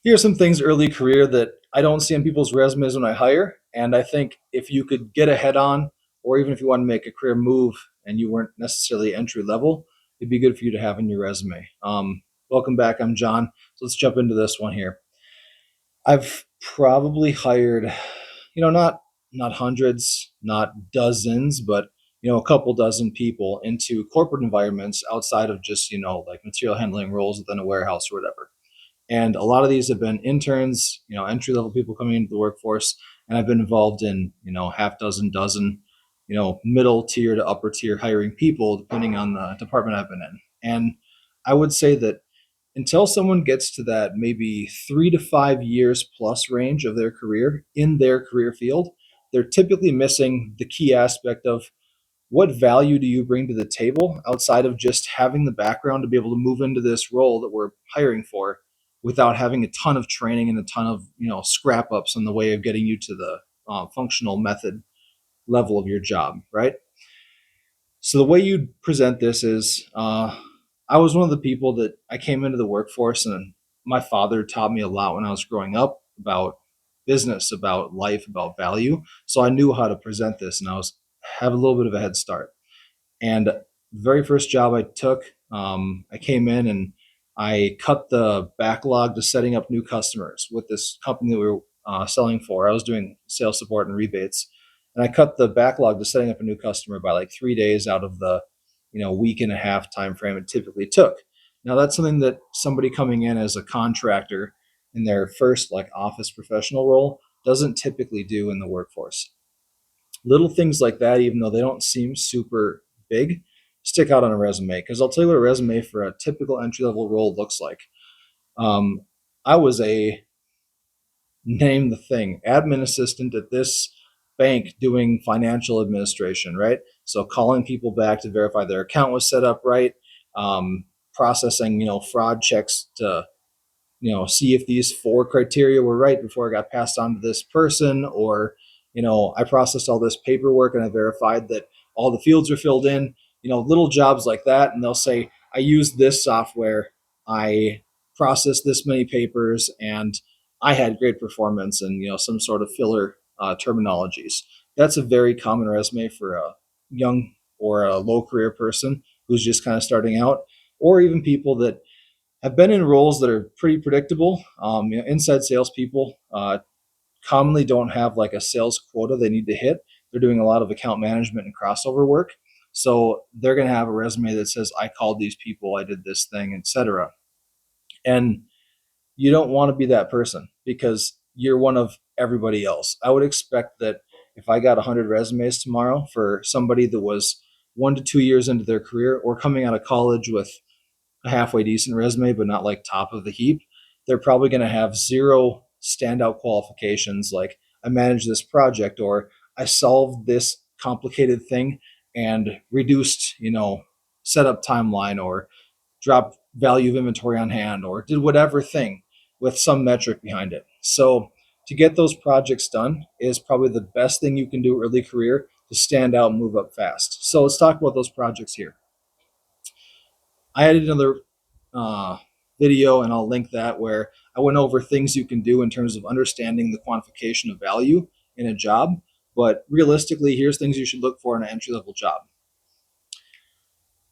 Here are some things early career that I don't see on people's resumes when I hire. And I think if you could get ahead on, or even if you want to make a career move and you weren't necessarily entry level, it'd be good for you to have in your resume. Welcome back. I'm John. So let's jump into this one here. I've probably hired, not hundreds, not dozens, but a couple dozen people into corporate environments outside of just like material handling roles within a warehouse or whatever. And a lot of these have been interns, entry level people coming into the workforce. And I've been involved in, half dozen, middle tier to upper tier hiring people, depending on the department I've been in. And I would say that until someone gets to that maybe 3 to 5 years plus range of their career in their career field, they're typically missing the key aspect of what value do you bring to the table outside of just having the background to be able to move into this role that we're hiring for without having a ton of training and a ton of scrap ups on the way of getting you to the functional method level of your job, right? So the way you present this is, I was one of the people that I came into the workforce, and my father taught me a lot when I was growing up about business, about life, about value. So I knew how to present this, and I was have a little bit of a head start. And the very first job I took, I came in and I cut the backlog to setting up new customers with this company that we were selling for. I was doing sales support and rebates, and I cut the backlog to setting up a new customer by like 3 days out of the week and a half time frame it typically took. Now that's something that somebody coming in as a contractor in their first like office professional role doesn't typically do in the workforce. Little things like that, even though they don't seem super big, stick out on a resume. Because I'll tell you what a resume for a typical entry level role looks like. Um, I was a name the thing admin assistant at this bank doing financial administration, right? So calling people back to verify their account was set up right, processing fraud checks to see if these four criteria were right before it got passed on to this person, or, I processed all this paperwork and I verified that all the fields are filled in, little jobs like that. And they'll say, I used this software, I processed this many papers, and I had great performance and, some sort of filler terminologies. That's a very common resume for a young or a low career person who's just kind of starting out, or even people that have been in roles that are pretty predictable. Inside salespeople commonly don't have like a sales quota they need to hit. They're doing a lot of account management and crossover work. So they're going to have a resume that says, I called these people, I did this thing, etc. And you don't want to be that person because you're one of everybody else. I would expect that if I got 100 resumes tomorrow for somebody that was 1 to 2 years into their career or coming out of college with a halfway decent resume, but not like top of the heap, they're probably going to have zero standout qualifications like I managed this project or I solved this complicated thing and reduced, setup timeline or dropped value of inventory on hand or did whatever thing with some metric behind it. So to get those projects done is probably the best thing you can do early career to stand out and move up fast. So let's talk about those projects here. I added another uh, video, and I'll link that, where I went over things you can do in terms of understanding the quantification of value in a job. But realistically, here's things you should look for in an entry level job.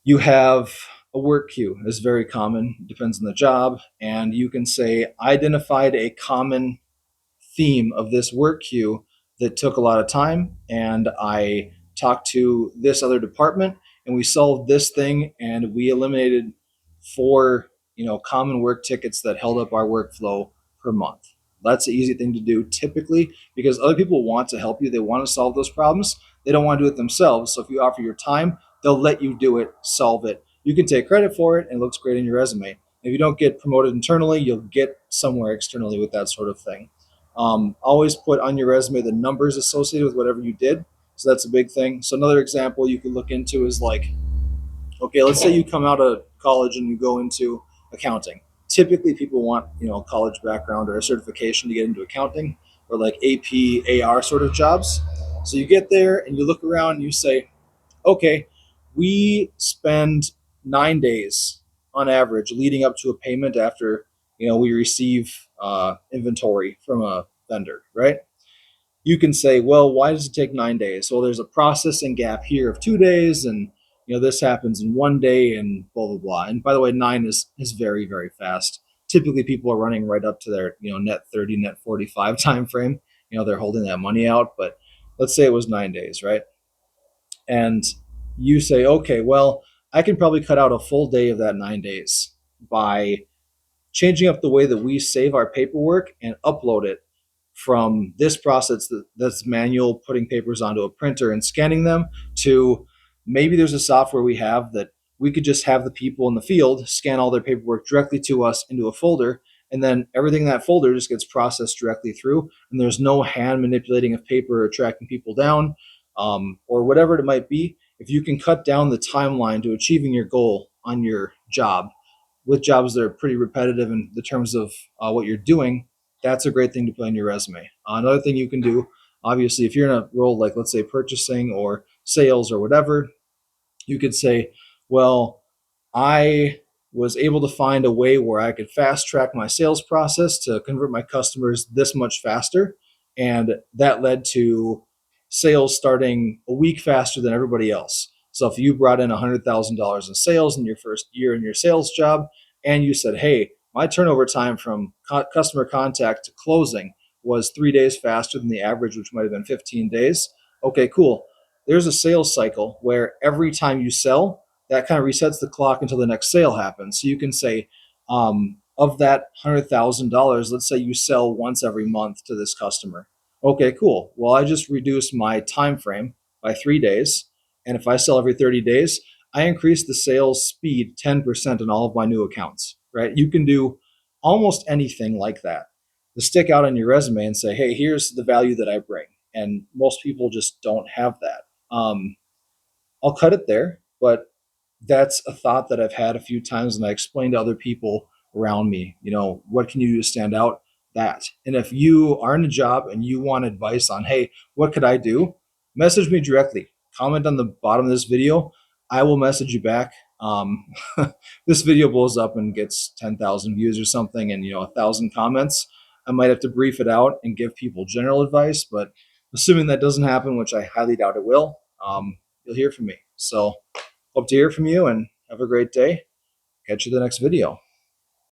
You have a work queue. It's very common, depends on the job. And you can say, I identified a common theme of this work queue that took a lot of time, and I talked to this other department and we solved this thing and we eliminated four common work tickets that held up our workflow per month. That's an easy thing to do typically because other people want to help you. They want to solve those problems. They don't want to do it themselves. So if you offer your time, they'll let you do it, solve it. You can take credit for it and it looks great in your resume. If you don't get promoted internally, you'll get somewhere externally with that sort of thing. Always put on your resume the numbers associated with whatever you did. So that's a big thing. So another example you could look into is like, okay, let's say you come out of college and you go into accounting. Typically, people want a college background or a certification to get into accounting or like AP, AR sort of jobs. So you get there and you look around and you say, okay, we spend 9 days on average leading up to a payment after we receive inventory from a vendor, right? You can say, well, why does it take 9 days? Well, there's a processing gap here of 2 days, and this happens in one day, and blah blah blah. And by the way, nine is very very fast. Typically, people are running right up to their net 30, net 45 time frame. They're holding that money out, but let's say it was 9 days, right? And you say, okay, well, I can probably cut out a full day of that 9 days by changing up the way that we save our paperwork and upload it from this process that's manual, putting papers onto a printer and scanning them, to maybe there's a software we have that we could just have the people in the field scan all their paperwork directly to us into a folder, and then everything in that folder just gets processed directly through, and there's no hand manipulating of paper or tracking people down, or whatever it might be. If you can cut down the timeline to achieving your goal on your job with jobs that are pretty repetitive in the terms of what you're doing, that's a great thing to put on your resume. Another thing you can do, obviously, if you're in a role like, let's say, purchasing or sales or whatever, you could say, well, I was able to find a way where I could fast track my sales process to convert my customers this much faster. And that led to sales starting a week faster than everybody else. So if you brought in $100,000 in sales in your first year in your sales job, and you said, hey, my turnover time from customer contact to closing was 3 days faster than the average, which might have been 15 days. Okay, cool. There's a sales cycle where every time you sell, that kind of resets the clock until the next sale happens. So you can say, of that $100,000, let's say you sell once every month to this customer. Okay, cool. Well, I just reduced my time frame by 3 days, and if I sell every 30 days, I increase the sales speed 10% on all of my new accounts. Right? You can do almost anything like that to stick out on your resume and say, hey, here's the value that I bring. And most people just don't have that. I'll cut it there, but that's a thought that I've had a few times, and I explain to other people around me, what can you do to stand out? That. And if you are in a job and you want advice on, hey, what could I do? Message me directly. Comment on the bottom of this video. I will message you back. Um, this video blows up and gets 10,000 views or something, and 1,000 comments. I might have to brief it out and give people general advice, but assuming that doesn't happen, which I highly doubt it will, you'll hear from me. So hope to hear from you, and have a great day. Catch you in the next video.